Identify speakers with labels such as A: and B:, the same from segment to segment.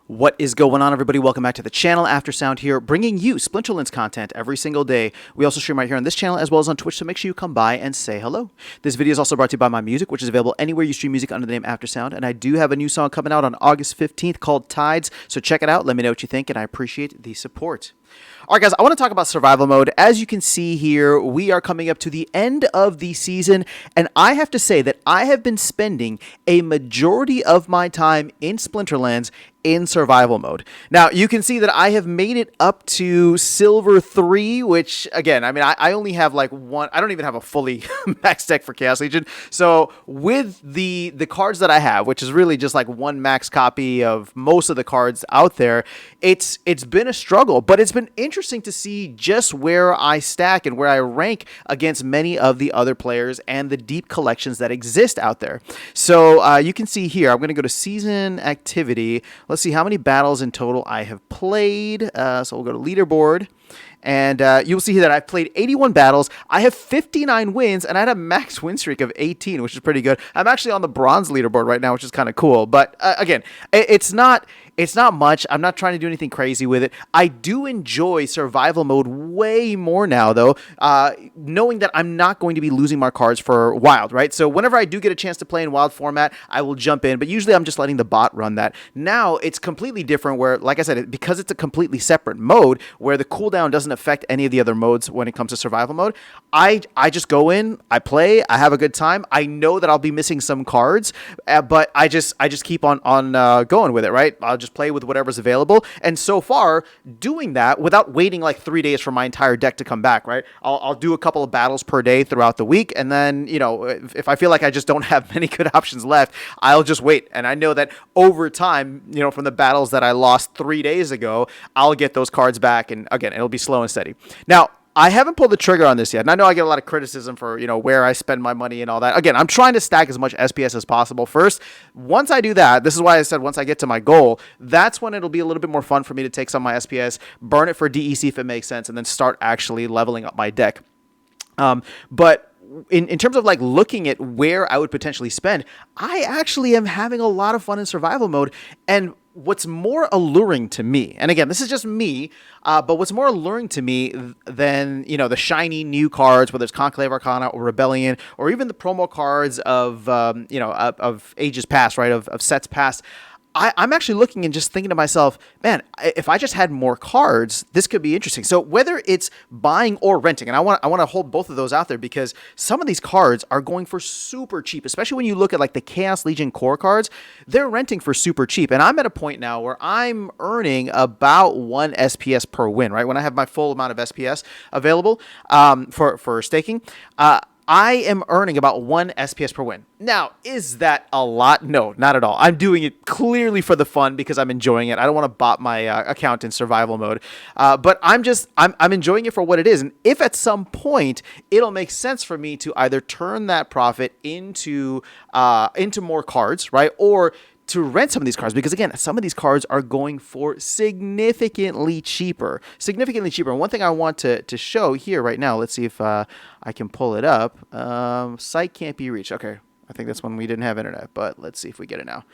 A: What is going on, everybody? Welcome back to the channel. Aftersound here, bringing you Splinterlands content every single day. We also stream right here on this channel as well as on Twitch, so make sure you come by and say hello. This video is also brought to you by my music, which is available anywhere you stream music under the name Aftersound, and I do have a new song coming out on August 15th called Tides, so check it out. Let me know what you think, and I appreciate the support. All right, guys, I want to talk about survival mode. As you can see here, we are coming up to the end of the season, and I have to say that I have been spending a majority of my time in Splinterlands in survival mode. Now, you can see that I have made it up to Silver 3, which, again, I mean, I only have like one. I don't even have a fully max deck for Chaos Legion. So with the cards that I have, which is really just like one max copy of most of the cards out there, it's been a struggle, but it's been interesting to see just where I stack and where I rank against many of the other players and the deep collections that exist out there. So you can see here, I'm going to go to season activity. Let's see how many battles in total I have played. So we'll go to leaderboard. And you'll see here that I've played 81 battles. I have 59 wins, and I had a max win streak of 18, which is pretty good. I'm actually on the bronze leaderboard right now, which is kind of cool. But again, it's not much. I'm not trying to do anything crazy with it. I do enjoy survival mode way more now, though, knowing that I'm not going to be losing my cards for wild, right? So whenever I do get a chance to play in wild format, I will jump in. But usually I'm just letting the bot run that. Now it's completely different where, like I said, because it's a completely separate mode where the cooldown doesn't affect any of the other modes when it comes to survival mode. I just go in, I play, I have a good time. I know that I'll be missing some cards, but I just keep on going with it, right? I'll just play with whatever's available. And so far, doing that without waiting like 3 days for my entire deck to come back, right? I'll do a couple of battles per day throughout the week. And then, you know, if I feel like I just don't have many good options left, I'll just wait. And I know that over time, you know, from the battles that I lost 3 days ago, I'll get those cards back. And again, it'll be slow and steady. Now, I haven't pulled the trigger on this yet, and I know I get a lot of criticism for, you know, where I spend my money and all that. Again, I'm trying to stack as much SPS as possible first. Once I do that, this is why I said once I get to my goal, that's when it'll be a little bit more fun for me to take some of my SPS, burn it for DEC if it makes sense, and then start actually leveling up my deck. But in terms of like looking at where I would potentially spend, I actually am having a lot of fun in survival mode. And what's more alluring to me, and again, this is just me, but what's more alluring to me than, you know, the shiny new cards, whether it's Conclave Arcana or Rebellion, or even the promo cards of, you know, of ages past, right, of sets past, I'm actually looking and just thinking to myself, man, if I just had more cards, this could be interesting. So whether it's buying or renting, and I want to hold both of those out there because some of these cards are going for super cheap, especially when you look at like the Chaos Legion core cards, they're renting for super cheap. And I'm at a point now where I'm earning about 1 SPS per win, right? When I have my full amount of SPS available for staking, I am earning about 1 SPS per win. Now, is that a lot? No, not at all. I'm doing it clearly for the fun because I'm enjoying it. I don't want to bot my account in survival mode, but I'm enjoying it for what it is. And if at some point it'll make sense for me to either turn that profit into more cards, right, or to rent some of these cards, because again, some of these cards are going for significantly cheaper. And one thing I want to show here right now, let's see if I can pull it up. Site can't be reached. Okay, I think that's when we didn't have internet, but let's see if we get it now.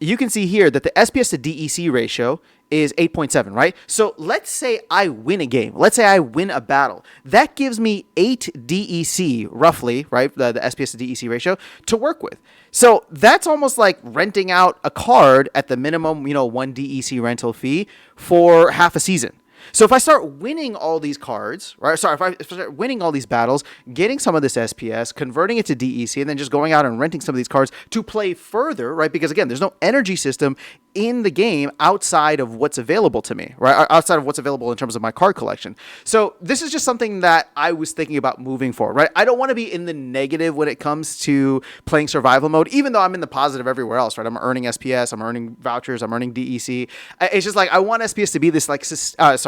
A: You can see here that the SPS to DEC ratio is 8.7, right? So let's say I win a game. Let's say I win a battle. That gives me 8 DEC, roughly, right? The SPS to DEC ratio to work with. So that's almost like renting out a card at the minimum, you know, 1 DEC rental fee for half a season. So if I start winning all these cards, right? Sorry, if I start winning all these battles, getting some of this SPS, converting it to DEC, and then just going out and renting some of these cards to play further, right? Because again, there's no energy system in the game outside of what's available to me, right? Outside of what's available in terms of my card collection. So this is just something that I was thinking about moving forward, right? I don't want to be in the negative when it comes to playing survival mode, even though I'm in the positive everywhere else, right? I'm earning SPS, I'm earning vouchers, I'm earning DEC. It's just like, I want SPS to be this like,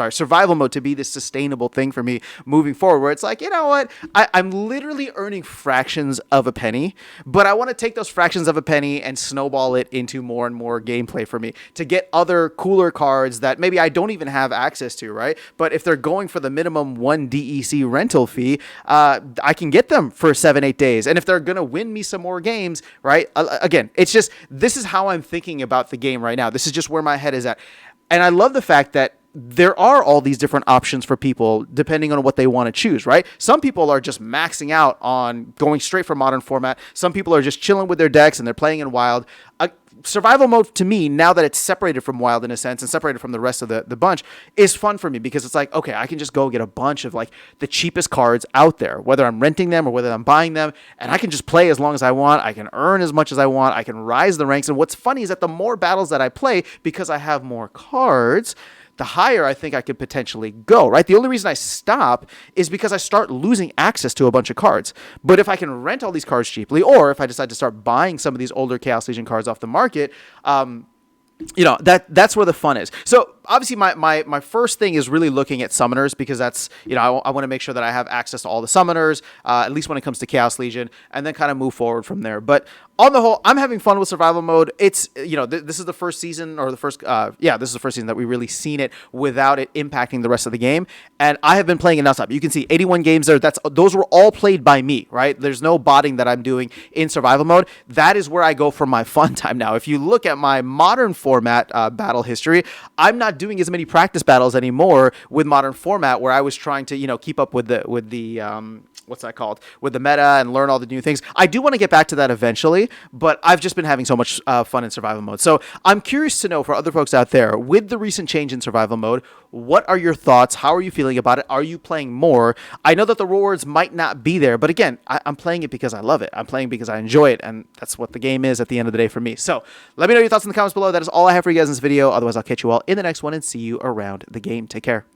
A: survival mode to be this sustainable thing for me moving forward, where it's like, you know what? I'm literally earning fractions of a penny, but I want to take those fractions of a penny and snowball it into more and more gameplay for for me to get other cooler cards that maybe I don't even have access to, right? But if they're going for the minimum 1 DEC rental fee, I can get them for 7-8 days. And if they're going to win me some more games, right? Again, it's just, this is how I'm thinking about the game right now. This is just where my head is at. And I love the fact that there are all these different options for people depending on what they want to choose, right? Some people are just maxing out on going straight for modern format. Some people are just chilling with their decks and they're playing in wild. Survival mode, to me, now that it's separated from wild in a sense and separated from the rest of the bunch, is fun for me because it's like, okay, I can just go get a bunch of like the cheapest cards out there, whether I'm renting them or whether I'm buying them, and I can just play as long as I want. I can earn as much as I want. I can rise the ranks. And what's funny is that the more battles that I play, because I have more cards, the higher I think I could potentially go, right? The only reason I stop is because I start losing access to a bunch of cards. But if I can rent all these cards cheaply, or if I decide to start buying some of these older Chaos Legion cards off the market, that's where the fun is. So obviously my first thing is really looking at summoners, because that's, I want to make sure that I have access to all the summoners, at least when it comes to Chaos Legion, and then kind of move forward from there. But on the whole, I'm having fun with survival mode. It's, this is the first season, or this is the first season that we really seen it without it impacting the rest of the game. And I have been playing it nonstop. You can see 81 games there. Those were all played by me, right? There's no botting that I'm doing in survival mode. That is where I go for my fun time now. If you look at my modern format battle history, I'm not doing as many practice battles anymore with modern format, where I was trying to, keep up with the what's that called? With the meta and learn all the new things. I do want to get back to that eventually, but I've just been having so much fun in survival mode. So I'm curious to know, for other folks out there, with the recent change in survival mode, what are your thoughts? How are you feeling about it? Are you playing more? I know that the rewards might not be there, but again, I'm playing it because I love it. I'm playing because I enjoy it, and that's what the game is at the end of the day for me. So let me know your thoughts in the comments below. That is all I have for you guys in this video. Otherwise, I'll catch you all in the next one and see you around the game. Take care.